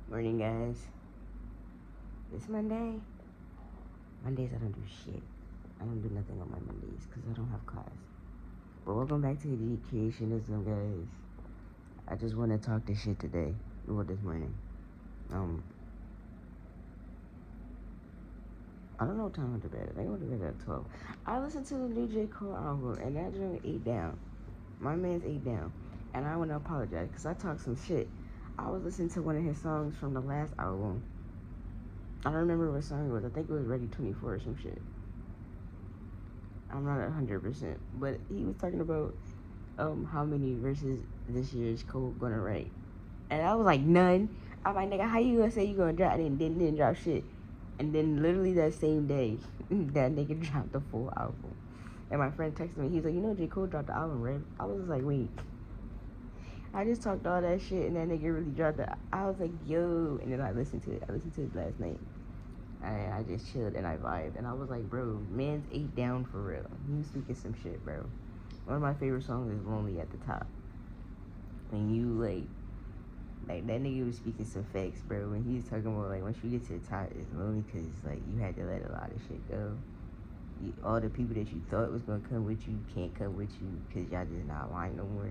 Morning, guys. It's Monday. Mondays I don't do shit. I don't do nothing on my Mondays because I don't have class. But welcome back to Egítcreationism, guys. I just want to talk this shit today. Well, this morning. I don't know what time I went to bed. I think I went to bed at 12. I listened to the new J. Cole album, and that joint 8 down. My man's 8 down. And I want to apologize because I talked some shit. I was listening to one of his songs from the last album. I don't remember what song it was. I think it was Ready 24 or some shit. I'm not 100%. But he was talking about how many verses this year is Cole gonna write. And I was like, none. I'm like, nigga, how you gonna say you gonna drop and then didn't drop shit? And then literally that same day, that nigga dropped the full album. And my friend texted me, he's like, you know J. Cole dropped the album, right? I was like, wait. I just talked all that shit and that nigga really dropped it. I was like, yo. And then I listened to it. I listened to it last night. I just chilled and I vibed. And I was like, bro, man's 8 down for real. He was speaking some shit, bro. One of my favorite songs is Lonely at the Top. When you, like that nigga was speaking some facts, bro. When he was talking about, like, once you get to the top, it's lonely because, like, you had to let a lot of shit go. All the people that you thought was going to come with you can't come with you because y'all just not aligned no more.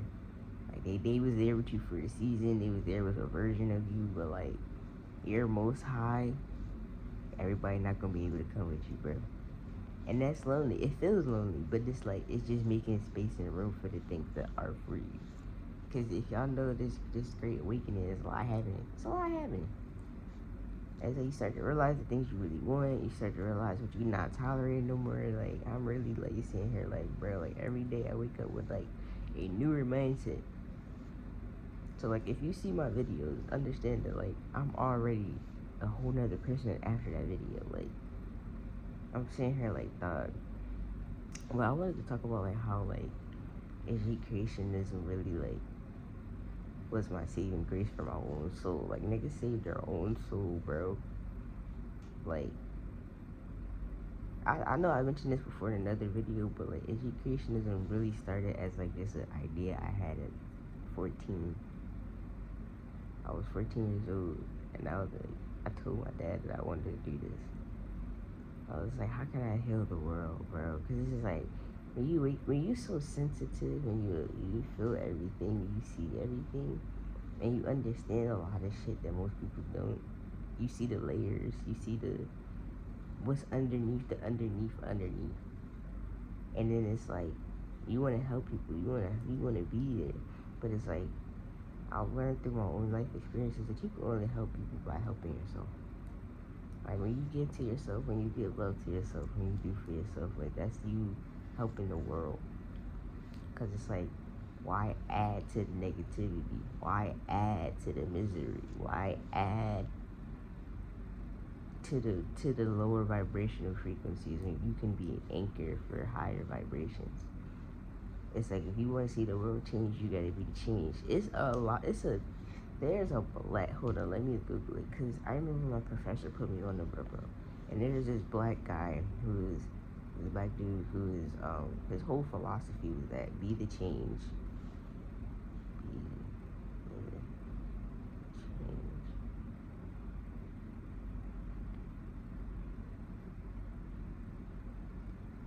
Like, they was there with you for a season. They was there with a version of you, but, like, you're most high. Everybody not going to be able to come with you, bro. And that's lonely. It feels lonely, but it's like, it's just making space and room for the things that are for you. Because if y'all know this great awakening is a lot happening. It's a lot happening. As you start to realize the things you really want, you start to realize what you're not tolerating no more. Like, I'm really, like, sitting here, like, bro, like, every day I wake up with, like, a newer mindset. So, like, if you see my videos, understand that, like, I'm already a whole nother person after that video. Like, I'm sitting here, like, dog. Well, I wanted to talk about, like, how, like, Egítcreationism really, like, was my saving grace for my own soul. Like, niggas saved their own soul, bro. Like, I know I mentioned this before in another video, but, like, Egítcreationism really started as, like, just an idea I had at 14. I was 14 years old, and I was like, I told my dad that I wanted to do this. I was like, how can I heal the world, bro? Because it's just like, when you so sensitive, when you feel everything, you see everything, and you understand a lot of shit that most people don't. You see the layers, you see what's underneath the underneath. And then it's like, you want to help people, you want to be there, but it's like, I've learned through my own life experiences that you can only help people by helping yourself. Like, when you give to yourself, when you give love to yourself, when you do for yourself, like, that's you helping the world. Because it's like, why add to the negativity? Why add to the misery? Why add to the lower vibrational frequencies when you can be an anchor for higher vibrations? It's like, if you want to see the world change, you gotta be the change. It's a lot. There's a black. Hold on, let me Google it, because I remember my professor put me on the bro. And there's this black guy this black dude who is his whole philosophy was that be the change. Be the change.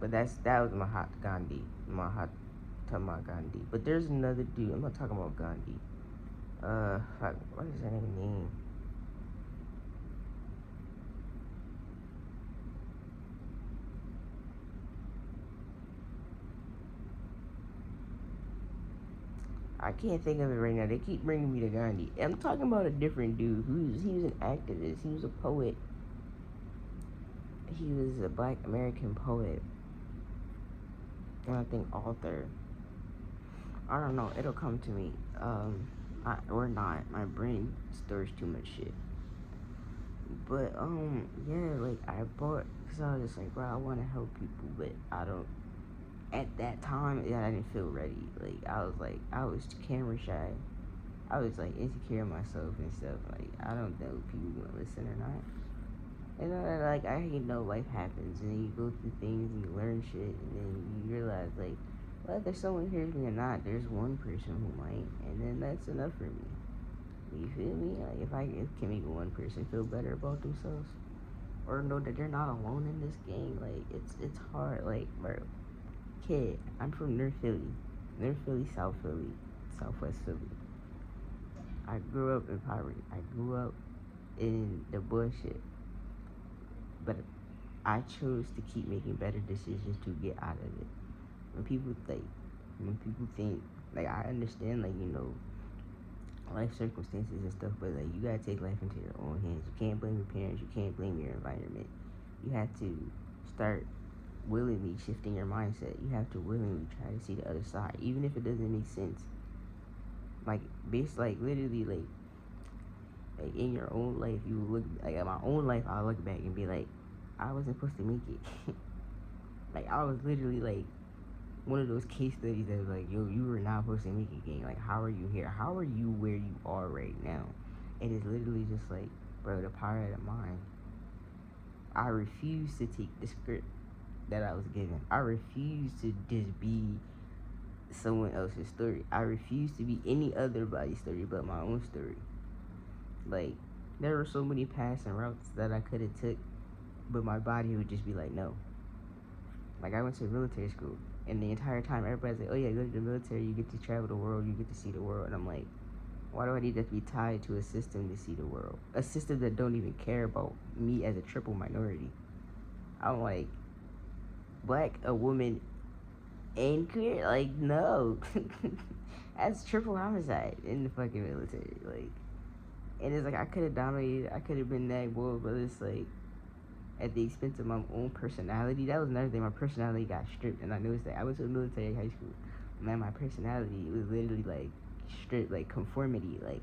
But that was Mahatma Gandhi. But there's another dude. I'm not talking about Gandhi. Fuck, what is that name? I can't think of it right now. They keep bringing me to Gandhi. I'm talking about a different dude. He was an activist. He was a poet. He was a black American poet. And I think author. I don't know. It'll come to me. Or not. My brain stores too much shit. But, yeah, like, I bought, because I was just like, bro, I want to help people, but I don't, at that time, yeah, I didn't feel ready. Like, I was camera shy. I was, like, insecure in myself and stuff. Like, I don't know if people want to listen or not. And, like, I know life happens, and then you go through things, and you learn shit, and then you realize, like, whether someone hears me or not, there's one person who might, and then that's enough for me. You feel me? Like if I can make one person feel better about themselves, or know that they're not alone in this game, like it's hard. Like, bro, kid, I'm from North Philly, South Philly, Southwest Philly. I grew up in poverty. I grew up in the bullshit, but I chose to keep making better decisions to get out of it. When people think, like, I understand, like, life circumstances and stuff, but like you gotta take life into your own hands. You can't blame your parents. You can't blame your environment. You have to start willingly shifting your mindset. You have to willingly try to see the other side, even if it doesn't make sense. Like, based, like, literally, like in your own life, you look, like, at my own life, I'll look back and be like, I wasn't supposed to make it. Like, I was literally like one of those case studies that was like, yo, you were not supposed to make it, gang. Like, how are you here? How are you where you are right now? It is literally just like, bro, the power of the mind. I refuse to take the script that I was given. I refuse to just be someone else's story. I refuse to be any other body's story but my own story. Like, there were so many paths and routes that I could have took, but my body would just be like, no. Like, I went to military school, and the entire time everybody's like, oh yeah, go to the military, you get to travel the world, you get to see the world. And I'm like, why do I need to be tied to a system to see the world? A system that don't even care about me as a triple minority. I'm like, black, a woman, and queer? Like, no. That's triple homicide in the fucking military. Like, and it's like, I could have dominated, I could have been that boy, but it's like, at the expense of my own personality. That was another thing. My personality got stripped, and I noticed that. I went to a military high school. Man, my personality was literally like stripped, like conformity, like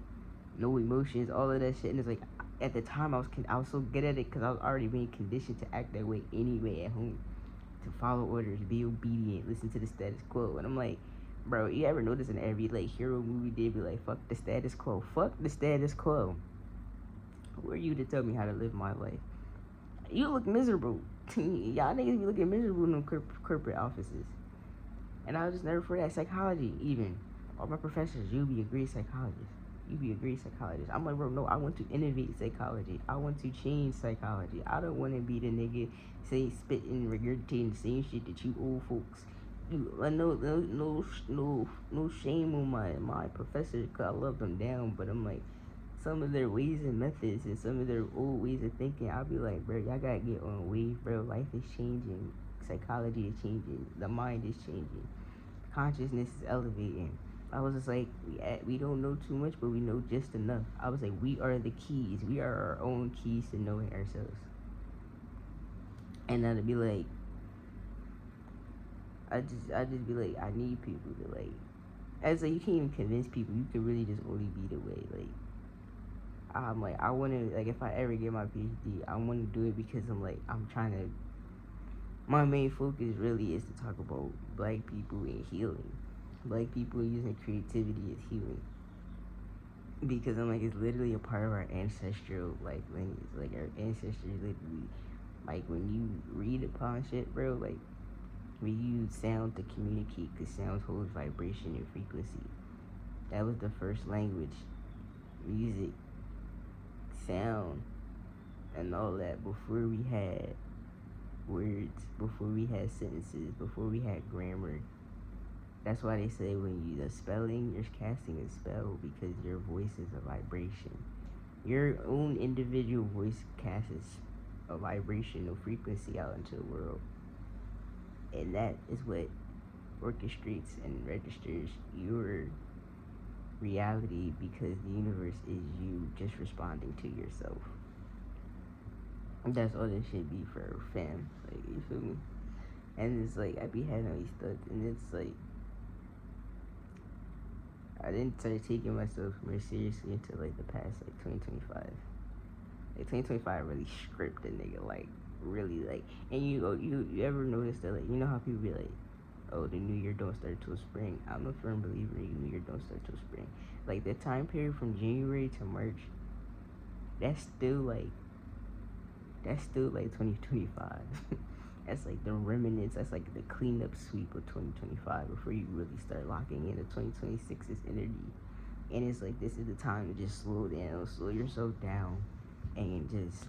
no emotions, all of that shit. And it's like, at the time I was so good at it because I was already being conditioned to act that way anyway at home, to follow orders, be obedient, listen to the status quo. And I'm like, bro, you ever notice in every like hero movie they be like, fuck the status quo, fuck the status quo. Who are you to tell me how to live my life? You look miserable. Y'all niggas be looking miserable in them corporate offices. And I was just never for that. Psychology, even. All my professors, you be a great psychologist. You be a great psychologist. I'm like, bro, no, I want to innovate psychology. I want to change psychology. I don't want to be the nigga spitting, regurgitating the same shit that you old folks. No shame on my professors, because I love them down, but I'm like, some of their ways and methods and some of their old ways of thinking, I'll be like, bro, y'all gotta get on wave, bro. Life is changing. Psychology is changing. The mind is changing. Consciousness is elevating. I was just like, we don't know too much, but we know just enough. I was like, we are the keys. We are our own keys to knowing ourselves. And then to be like, I just be like, I need people to like, as like, you can't even convince people. You can really just only be the way. Like, I'm like, I want to, like, if I ever get my PhD, I want to do it because I'm like, I'm trying to, my main focus really is to talk about black people and healing. Black people using creativity as healing. Because I'm like, it's literally a part of our ancestral, like, lineage. Like, our ancestors literally, like, when you read upon shit, bro, like, we use sound to communicate because sound holds vibration and frequency. That was the first language. Music, sound, and all that before we had words, before we had sentences, before we had grammar. That's why they say when the spelling, you're casting a spell because your voice is a vibration. Your own individual voice casts a vibrational frequency out into the world. And that is what orchestrates and registers your reality, because the universe is you just responding to yourself. That's all this should be for fam. Like, you feel me? And it's like, I be having all these thoughts, and it's like, I didn't start taking myself more seriously until like the past like 2025. Like 2025 really stripped a nigga, like really, like. And you ever notice that, like, you know how people be like, oh, the new year don't start till spring? I'm a firm believer in new year don't start till spring. Like, the time period from January to March, that's still like 2025. That's like the remnants, that's like the cleanup sweep of 2025 before you really start locking into 2026's energy. And it's like, this is the time to just slow down, slow yourself down, and just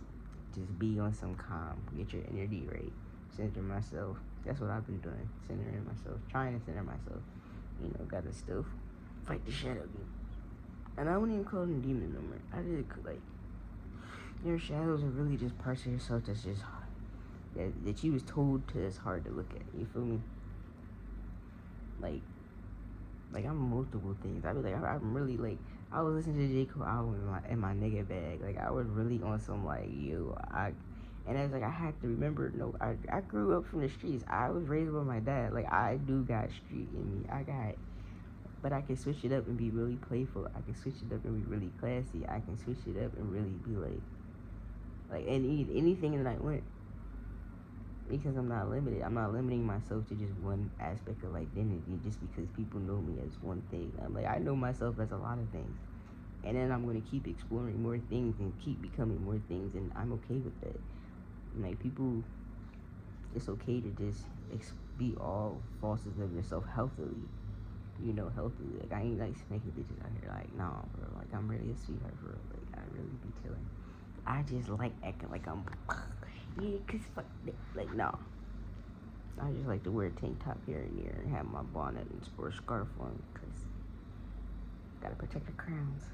be on some calm, get your energy right, center myself. That's what I've been doing, centering myself, trying to center myself. Gotta still fight the shadow demon. And I wouldn't even call them demons no more. I just, like, your shadows are really just parts of yourself that's just that you was told to, it's hard to look at. You feel me? Like I'm multiple things. I be like, I'm really, like, I was listening to the J. Cole album in my nigga bag. Like, I was really on some, like, and I was like, I had to remember, no, I grew up from the streets. I was raised by my dad. Like, I do got street in me. But I can switch it up and be really playful. I can switch it up and be really classy. I can switch it up and really be like anything that I want. Because I'm not limited. I'm not limiting myself to just one aspect of identity just because people know me as one thing. I'm like, I know myself as a lot of things. And then I'm going to keep exploring more things and keep becoming more things, and I'm okay with that. Like, people, it's okay to just be all facets of yourself healthily. Healthily. Like, I ain't, like, smacking bitches out here. Like, nah, bro. Like, I'm really a sweetheart, bro. Like, I really be chilling. I just like acting like I'm... Yeah, cause fuck that. Like, no. I just like to wear a tank top here and there and have my bonnet and sport scarf on, cause gotta protect the crowns.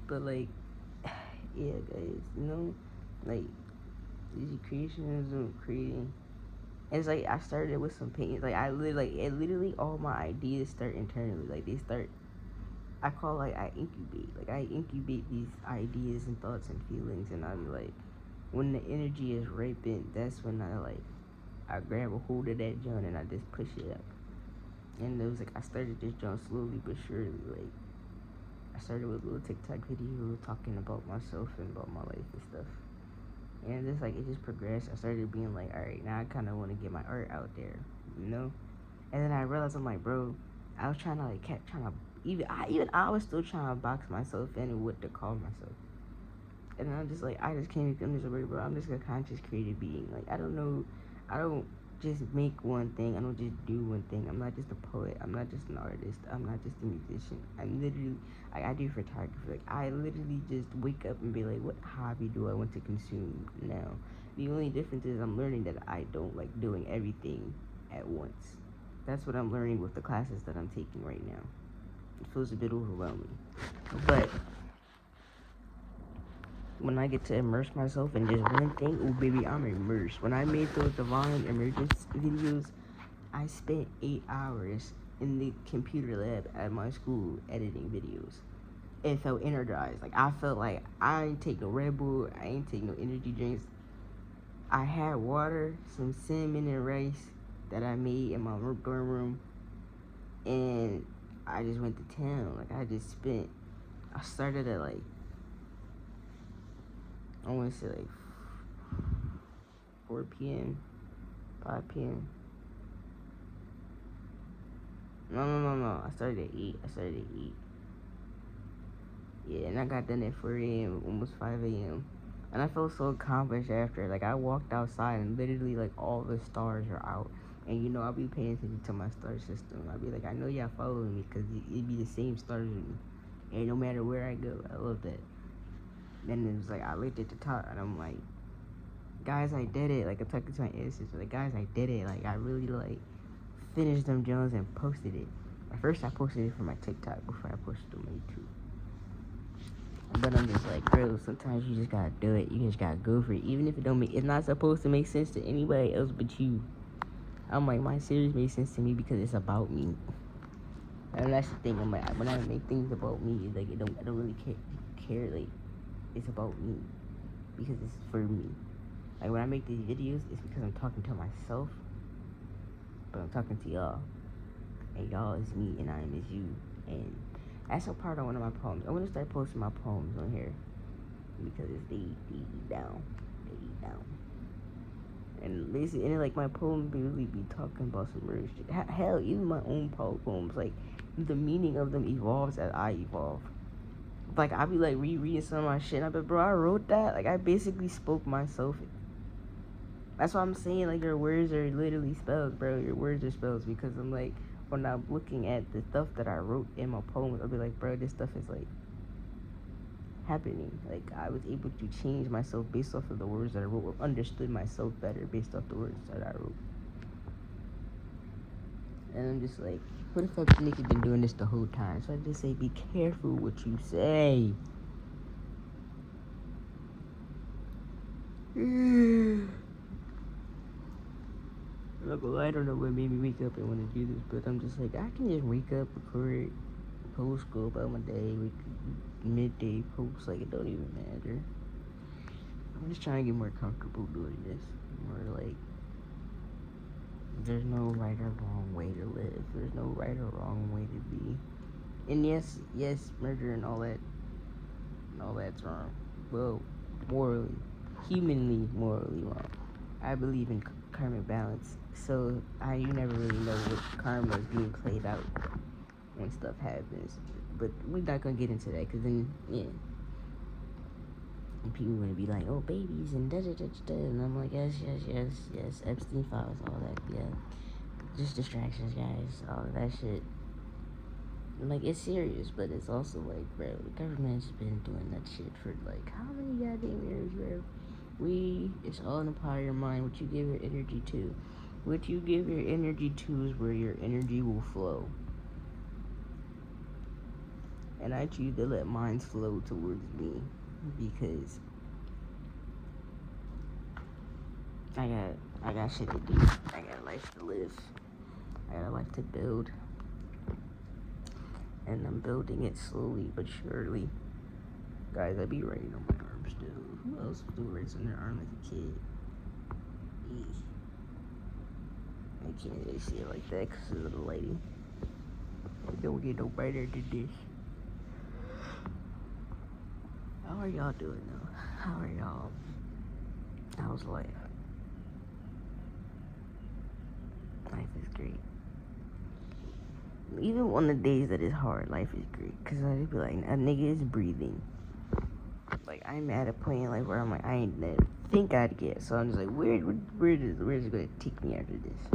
But, like, yeah, guys, like, Egítcreationism, creating. And it's like, I started with some paintings. Like, literally all my ideas start internally. Like, they start, I call, like, I incubate. Like, I incubate these ideas and thoughts and feelings, and I'm like, when the energy is ripened, that's when I grab a hold of that joint and I just push it up. And it was like, I started this joint slowly but surely. Like, I started with little TikTok videos talking about myself and about my life and stuff. And just like, it just progressed. I started being like, all right, now I kind of want to get my art out there, And then I realized, I'm like, bro, I was trying to even I was still trying to box myself in and what to call myself. And I'm just like, I just came to this way, bro. I'm just a conscious creative being. Like, I don't just make one thing. I don't just do one thing. I'm not just a poet. I'm not just an artist. I'm not just a musician. I'm literally, I do photography. Like, I literally just wake up and be like, what hobby do I want to consume now? The only difference is I'm learning that I don't like doing everything at once. That's what I'm learning with the classes that I'm taking right now. It feels a bit overwhelming. But when I get to immerse myself in just one thing, oh baby, I'm immersed. When I made those divine emergence videos, I spent 8 hours in the computer lab at my school editing videos. It felt energized. Like, I felt like I ain't take no Red Bull, I ain't take no energy drinks. I had water, some cinnamon and rice that I made in my dorm room, and I just went to town. Like, I started at like, I want to say like 4 p.m., 5 p.m. No. I started at 8. Yeah, and I got done at 4 a.m., almost 5 a.m. And I felt so accomplished after. Like, I walked outside and literally, like, all the stars are out. And, I'll be paying attention to my star system. I'll be like, I know y'all following me because it'd be the same stars with me. And no matter where I go, I love that. Then it was like, I looked at the top and I'm like, guys, I did it. Like, I'm talking to my ancestors. Like, guys, I did it. Like, I really, like, finished them Jones and posted it. At first, I posted it for my TikTok before I posted it on my YouTube. But I'm just like, bro, sometimes you just gotta do it. You just gotta go for it. Even if it's not supposed to make sense to anybody else but you. I'm like, my series makes sense to me because it's about me. And that's the thing. I'm like, when I make things about me, like, I don't really care. Like, it's about me because it's for me. Like, when I make these videos, it's because I'm talking to myself, but I'm talking to y'all, and y'all is me, and I am is you. And that's a part of one of my poems. I want to start posting my poems on here because they eat down. And basically, and like, my poems really be talking about some real shit. Hell, even my own poems, like, the meaning of them evolves as I evolve. Like, I'll be like rereading some of my shit, and I'll be like, bro, I wrote that. Like, I basically spoke myself. That's why I'm saying, like, your words are literally spells, bro. Your words are spells, because I'm like, when I'm looking at the stuff that I wrote in my poems, I'll be like, bro, this stuff is like happening. Like, I was able to change myself based off of the words that I wrote, or understood myself better based off the words that I wrote. And I'm just like, what if a nigga been doing this the whole time? So I just say, be careful what you say. Look, I don't know what made me wake up and want to do this, but I'm just like, I can just wake up, record, post, go about my day, midday post, like it don't even matter. I'm just trying to get more comfortable doing this. More like, there's no right or wrong way to live. There's no right or wrong way to be. And yes, murder and all that's wrong. Well, morally, humanly, morally wrong. I believe in karmic balance, so you never really know what karma is being played out when stuff happens. But we're not gonna get into that, cause then and people are gonna be like, oh, babies and da da da da, and I'm like, yes, Epstein files, all that, yeah, just distractions, guys, all of that shit. Like, it's serious, but it's also like, bro, the government's been doing that shit for like how many goddamn years, bro? It's all in the power of your mind. What you give your energy to, what you give your energy to is where your energy will flow. And I choose to let mine flow towards me, because I got shit to do. I got a life to live. I got a life to build. And I'm building it slowly but surely. Guys, I be writing on my arm still. Who else do writes on their arm like a kid? I can't really see it like that because of the lighting. It don't get no brighter than this. How are y'all doing though? How are y'all? How's life? Life is great. Even on the days that it's hard, life is great. Cause I just be like, a nigga is breathing. Like, I'm at a point in life where I'm like, I ain't never think I'd get. So I'm just like, where's it gonna take me after this?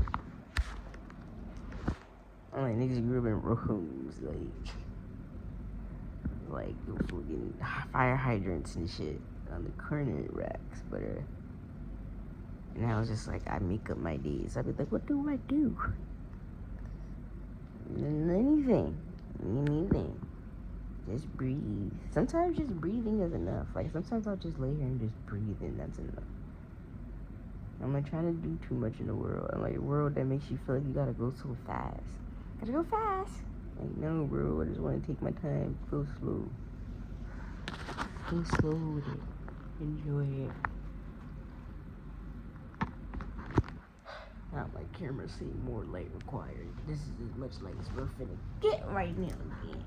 I'm like, niggas grew up in rooms, like fucking fire hydrants and shit on the corner racks, but and I was just like, I make up my days. I'd be like, what do I do? Anything. Just breathe. Sometimes just breathing is enough. Like, sometimes I'll just lay here and just breathe, and that's enough. I'm not trying to do too much in the world. I'm like, a world that makes you feel like you gotta go so fast. Gotta go fast. Like, no, bro, I just want to take my time. Go slow. Go slow with it. Enjoy it. Not like cameras say more light required. This is as much light as we're finna get right now, man.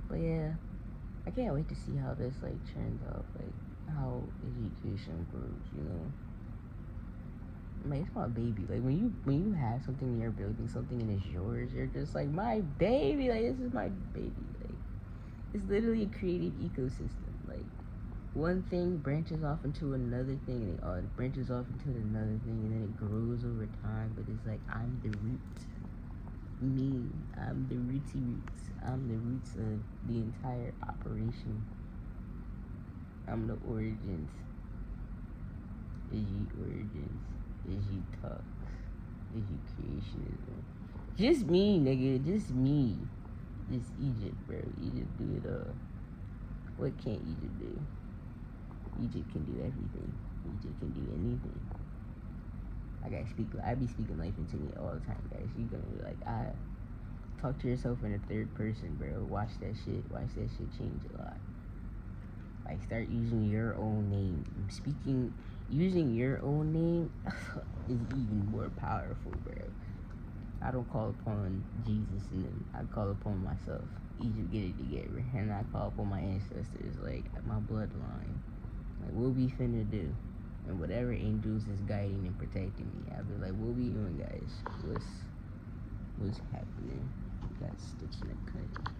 But yeah, I can't wait to see how this like turns out, like how education grows, you know. Like, it's my baby. Like, when you have something and you're building something and it's yours, you're just like, my baby. Like, this is my baby. Like, it's literally a creative ecosystem. Like, one thing branches off into another thing, and it branches off into another thing, and then it grows over time. But it's like, I'm the root. Me, I'm the rooty roots. I'm the roots of the entire operation. I'm the origins. Origins. EgítTalk. Egítcreationism. Just me, nigga. Just me. Just Egypt, bro. Egypt do it all. What can't Egypt do? Egypt can do everything. Egypt can do anything. I be speaking life into me all the time, guys. You gonna be like, talk to yourself in the third person, bro. Watch that shit change a lot. Like, start using your own name. Using your own name is even more powerful, bro. I don't call upon Jesus and them. I call upon myself. Egypt, get it together. And I call upon my ancestors, like my bloodline. Like, what we finna do? And whatever angels is guiding and protecting me, I'll be like, what we doing, guys? What's happening? We got Stitch in the cut.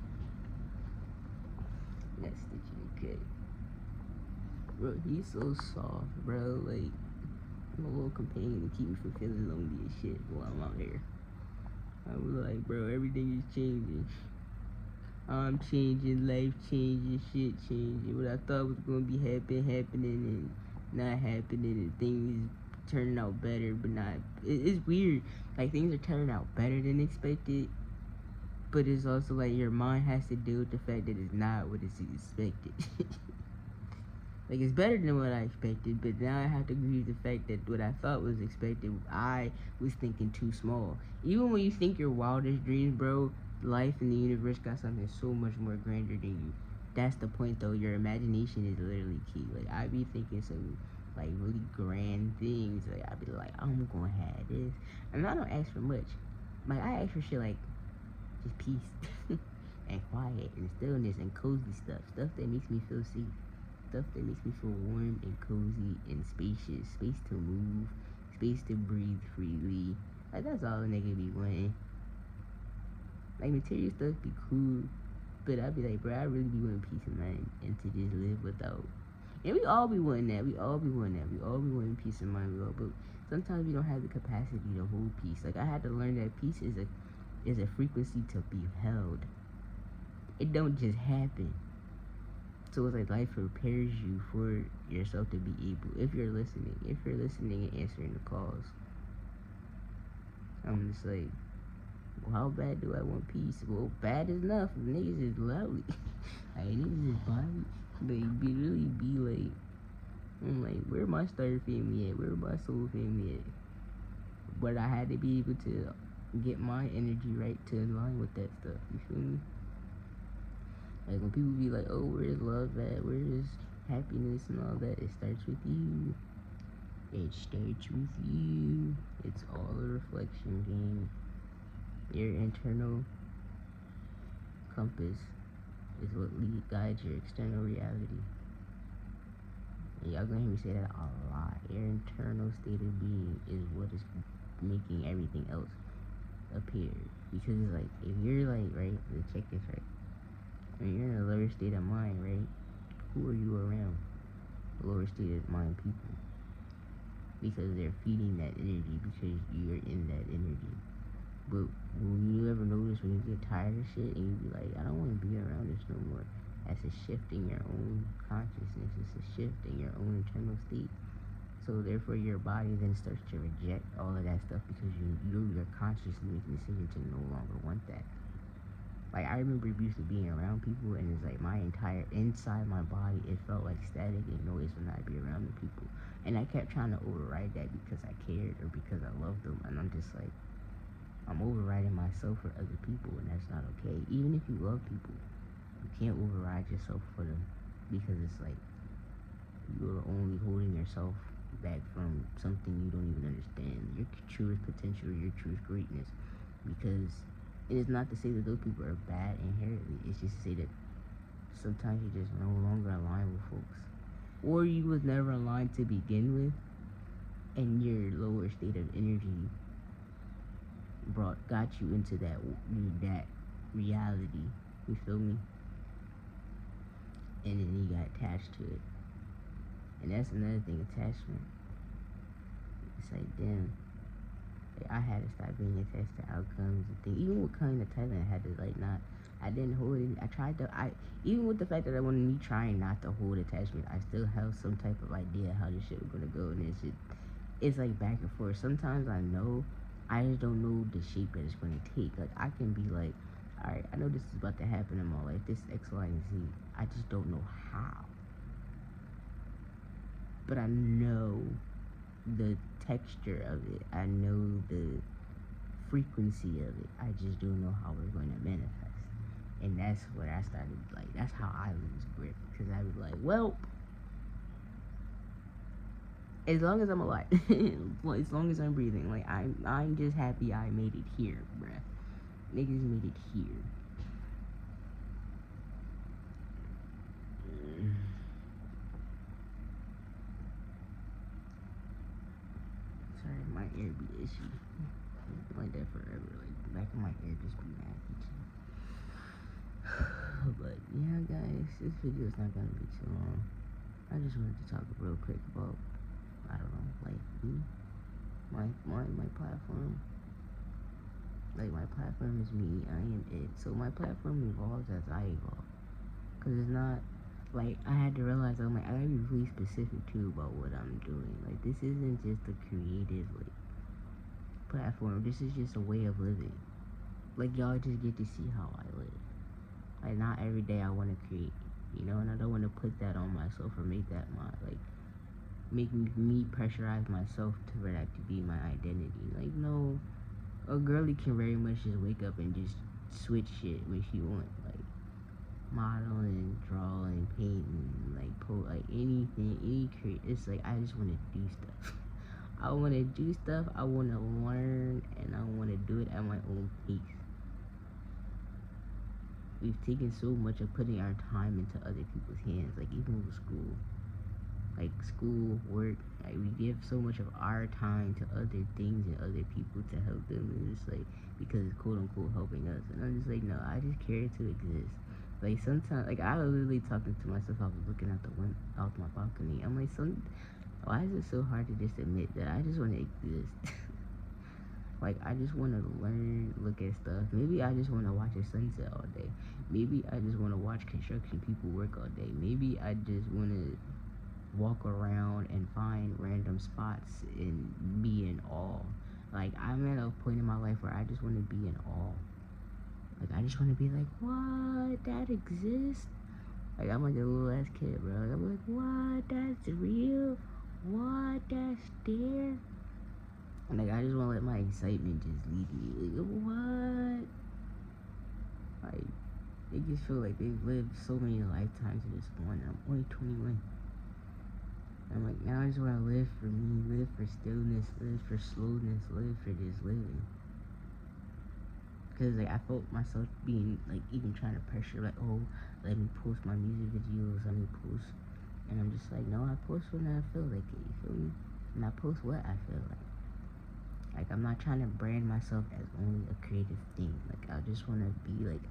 Bro, he's so soft, bro. Like, I'm a little companion to keep me from feeling lonely and shit while I'm out here. I was like, bro, everything is changing. I'm changing, life changing, shit changing. What I thought was gonna be happening and not happening, and things turning out better, but not. It's weird. Like, things are turning out better than expected, but it's also like your mind has to deal with the fact that it's not what it's expected. Like, it's better than what I expected, but now I have to agree with the fact that what I thought was expected, I was thinking too small. Even when you think your wildest dreams, bro, life and the universe got something so much more grander than you. That's the point, though. Your imagination is literally key. Like, I be thinking some, like, really grand things. Like, I be like, I'm gonna have this. And I don't ask for much. Like, I ask for shit like just peace and quiet and stillness and cozy stuff. Stuff that makes me feel safe. Stuff that makes me feel warm and cozy and spacious. Space to move. Space to breathe freely. Like, that's all a nigga be wanting. Like, material stuff be cool, but I be like, bro, I really be wanting peace of mind and to just live without. And we all be wanting that. We all be wanting peace of mind. But sometimes we don't have the capacity to hold peace. Like, I had to learn that peace is a frequency to be held. It don't just happen. So it's like life prepares you for yourself to be able, if you're listening and answering the calls. I'm just like, well, how bad do I want peace? Well, bad enough. Niggas is loud. Like, niggas is body. They really be like, I'm like, where my star family at? Where my soul family at? But I had to be able to get my energy right to align with that stuff. You feel me? Like, when people be like, oh, where's love at? Where's happiness and all that? It starts with you. It starts with you. It's all a reflection game. Your internal compass is what guides your external reality. And y'all gonna hear me say that a lot. Your internal state of being is what is making everything else appear. Because it's like, if you're like, right, check this, right? When you're in a lower state of mind, right? Who are you around? Lower state of mind people. Because they're feeding that energy because you're in that energy. But when you ever notice when you get tired of shit and you be like, I don't want to be around this no more. That's a shift in your own consciousness. It's a shift in your own internal state. So therefore your body then starts to reject all of that stuff because you're consciously making a decision to no longer want that. Like, I remember used to being around people, and it's like my entire inside my body, it felt like static and noise when I'd be around the people. And I kept trying to override that because I cared or because I loved them. And I'm just like, I'm overriding myself for other people, and that's not okay. Even if you love people, you can't override yourself for them because it's like you're only holding yourself back from something you don't even understand. Your truest potential, your truest greatness. Because it is not to say that those people are bad inherently. It's just to say that sometimes you just no longer align with folks. Or you was never aligned to begin with, and your lower state of energy got you into that reality. You feel me? And then you got attached to it. And that's another thing, attachment. It's like, damn. I had to stop being attached to outcomes and things. Even with coming to Thailand, I had to I didn't hold it. Even with the fact that I wanted me trying not to hold attachment, I still have some type of idea how this shit was gonna go, and it's like back and forth. Sometimes I know, I just don't know the shape that it's gonna take. Like, I can be like, all right, I know this is about to happen in my life, this X, Y, and Z. I just don't know how. But I know the texture of it. I know the frequency of it. I just don't know how we're going to manifest. And that's where I started, like, that's how I lose grip. Because I was like, well, as long as I'm alive, as long as I'm breathing, like, I'm just happy I made it here, bruh. Niggas made it here. Sorry, my ear be itchy. Like that forever. Like, the back of my ear just be mad itchy. But yeah, guys, this video is not gonna be too long. I just wanted to talk real quick about, I don't know, like me, my platform. Like my platform is me, I am it. So my platform evolves as I evolve. Cause it's not like I had to realize I'm like I gotta be really specific too about what I'm doing. Like this isn't just a creative like platform. This is just a way of living. Like y'all just get to see how I live. Like not every day I want to create, and I don't want to put that on myself or make that my like make me pressurize myself for that to be my identity. Like no, a girly can very much just wake up and just switch shit when she want, like model and draw and paint and like like anything, it's like I just want to do stuff. I want to do stuff. I want to learn, and I want to do it at my own pace. We've taken so much of putting our time into other people's hands, like even with school. Like school, work, like we give so much of our time to other things and other people to help them, and it's like because it's quote unquote helping us. And I'm just like, no, I just care to exist. Like sometimes, like I was literally talking to myself. I was looking out the window, out my balcony. I'm like, why is it so hard to just admit that I just want to exist? Like I just want to learn, look at stuff. Maybe I just want to watch a sunset all day. Maybe I just want to watch construction people work all day. Maybe I just want to walk around and find random spots and be in awe. Like I'm at a point in my life where I just want to be in awe. Like I just want to be like, what? That exists? Like I'm like a little ass kid, bro. Like, I'm like, what? That's real? What? That's there? And like I just want to let my excitement just lead me. Like what? Like they just feel like they've lived so many lifetimes in this one. I'm only 21. I'm like, now I just want to live for me, live for stillness, live for slowness, live for just living. Because like I felt myself being like even trying to pressure like, oh, let me post my music videos, let me post. And I'm just like, no, I post when I feel like it, you feel me? And I post what I feel like. Like I'm not trying to brand myself as only a creative thing. Like I just want to be like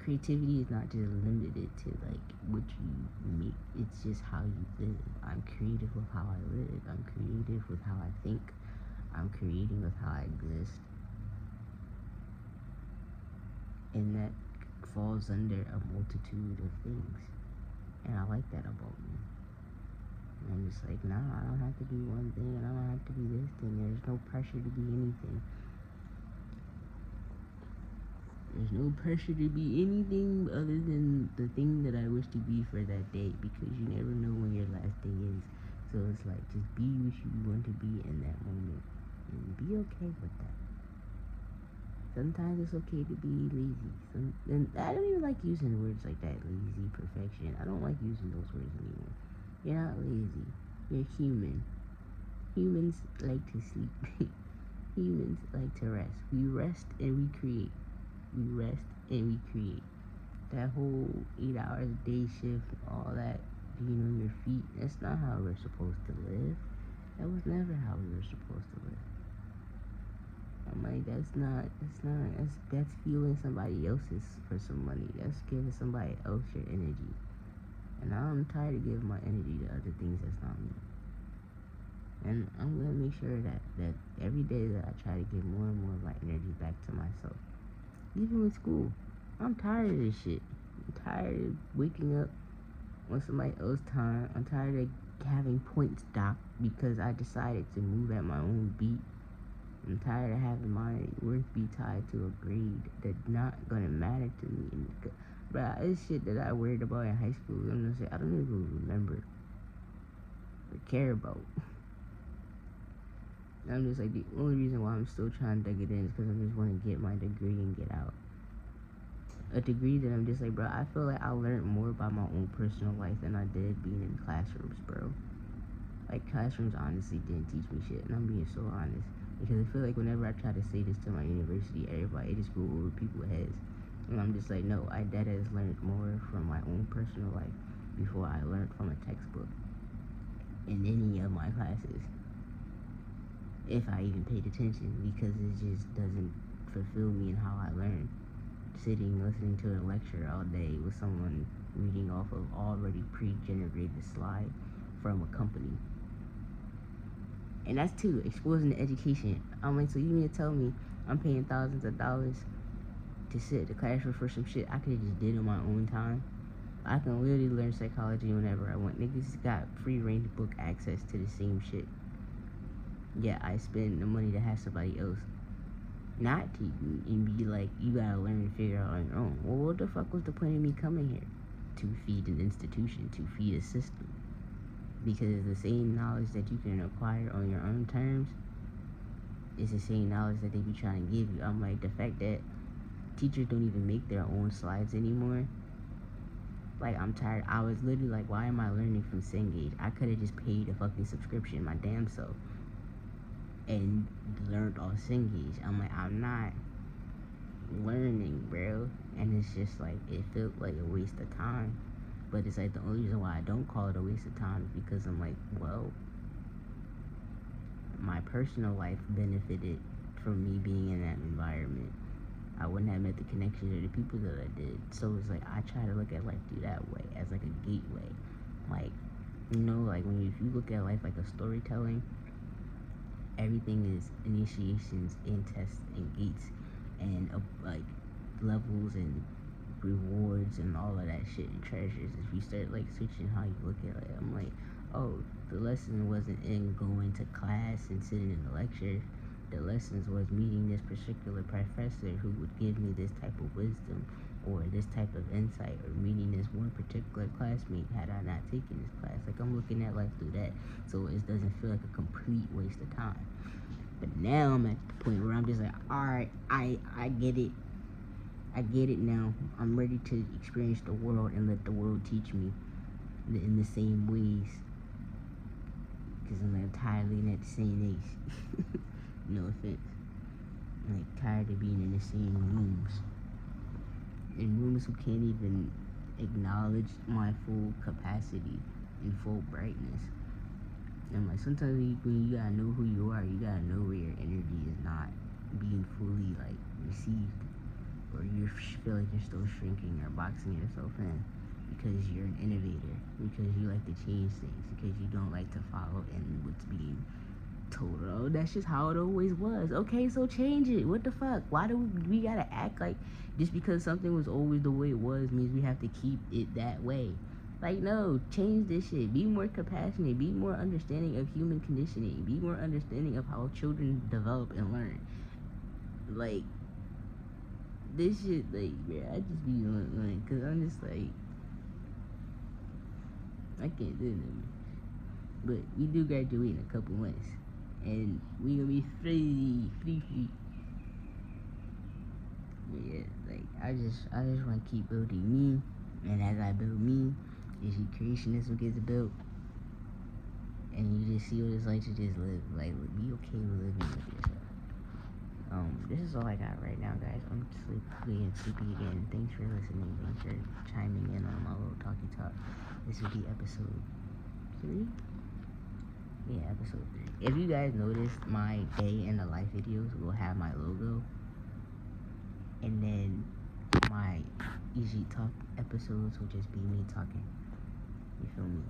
creativity is not just limited to like what you make, it's just how you live. I'm creative with how I live. I'm creative with how I think. I'm creating with how I exist. And that falls under a multitude of things. And I like that about me. And I'm just like, nah, I don't have to be one thing and I don't have to be this thing. There's no pressure to be anything. There's no pressure to be anything other than the thing that I wish to be for that day, because you never know when your last day is. So it's like, just be what you want to be in that moment and be okay with that. Sometimes it's okay to be lazy. And I don't even like using words like that, lazy, perfection. I don't like using those words anymore. You're not lazy. You're human. Humans like to sleep. Humans like to rest. We rest and we create. We rest and we create. That whole 8 hours a day shift, all that being on your feet, that's not how we're supposed to live. That was never how we were supposed to live. I'm like, that's fueling somebody else's for some money. That's giving somebody else your energy. And I'm tired of giving my energy to other things that's not me. And I'm gonna make sure that every day that I try to give more and more of my energy back to myself. Even with school, I'm tired of this shit. I'm tired of waking up on somebody else's time. I'm tired of having points docked because I decided to move at my own beat. I'm tired of having my worth be tied to a grade that's not gonna matter to me. But it's shit that I worried about in high school. I'm gonna say I don't even remember or care about. I'm just like, the only reason why I'm still trying to get in is because I just want to get my degree and get out. A degree that I'm just like, bro, I feel like I learned more about my own personal life than I did being in classrooms, bro. Like, classrooms honestly didn't teach me shit, and I'm being so honest. Because I feel like whenever I try to say this to my university, everybody just go over people's heads. And I'm just like, no, I dead has learned more from my own personal life before I learned from a textbook in any of my classes. If I even paid attention, because it just doesn't fulfill me in how I learn. Sitting, listening to a lecture all day with someone reading off of already pre-generated slide from a company. And that's too exposing the education. I'm like, so you mean to tell me I'm paying thousands of dollars to sit at the classroom for some shit I could have just did on my own time? I can literally learn psychology whenever I want. Niggas got free range book access to the same shit. Yeah, I spend the money to have somebody else not teach me and be like, you gotta learn to figure out on your own. Well, what the fuck was the point of me coming here? To feed an institution, to feed a system. Because the same knowledge that you can acquire on your own terms is the same knowledge that they be trying to give you. I'm like, the fact that teachers don't even make their own slides anymore, like, I'm tired. I was literally like, why am I learning from Cengage? I could have just paid a fucking subscription my damn self and learned off Cengage. I'm like, I'm not learning, bro. And it's just like, it felt like a waste of time. But it's like, the only reason why I don't call it a waste of time is because I'm like, well, my personal life benefited from me being in that environment. I wouldn't have met the connections or the people that I did. So it's like, I try to look at life through that way, as like a gateway. Like, you know, like if you look at life like a storytelling, everything is initiations and tests and gates and like levels and rewards and all of that shit and treasures. If you start like switching how you look at it, I'm like, oh, the lesson wasn't in going to class and sitting in the lecture. The lessons was meeting this particular professor who would give me this type of wisdom or this type of insight, or meeting this one particular classmate had I not taken this class. Like, I'm looking at life through that, so it doesn't feel like a complete waste of time. But now I'm at the point where I'm just like, alright, I get it. I get it now. I'm ready to experience the world and let the world teach me in the same ways. Because I'm like, tired of living at the same age. No offense. I'm like, tired of being in the same rooms. In rooms who can't even acknowledge my full capacity and full brightness. And like, sometimes when you gotta know who you are, you gotta know where your energy is not being fully like received, or you feel like you're still shrinking or boxing yourself in because you're an innovator, because you like to change things, because you don't like to follow in what's being told. Oh, that's just how it always was. Okay, so change it. What the fuck? Why do we gotta act like just because something was always the way it was means we have to keep it that way? Like, no, change this shit. Be more compassionate. Be more understanding of human conditioning. Be more understanding of how children develop and learn. Like, this shit, like, yeah, I just be on, cause I'm just like, I can't do it. But we do graduate in a couple months, and we gonna be free. But yeah, like, I just want to keep building me, and as I build me, Egítcreationism gets built, and you just see what it's like to just live, like, be okay with living with yourself. This is all I got right now, guys. I'm sleepy again. Thanks for listening. Thanks for chiming in on my little talkie talk. This will be episode 3. Yeah, episode 3. If you guys noticed, my day in the life videos will have my logo, and then my EgítTalk episodes will just be me talking. You feel me?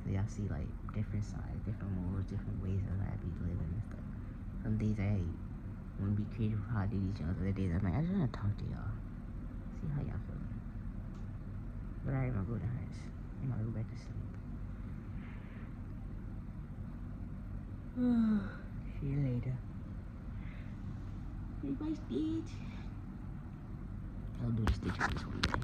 So y'all see like different sides, different modes, different ways that I be living and stuff. Some days I want to be creative with how I do these jobs. Other days I'm like, I just want to talk to y'all, see how y'all feeling. But alright, I'm gonna go to house. I'm gonna go back to sleep. See you later. Hey, my Stitch. I'll do the Stitch this one day.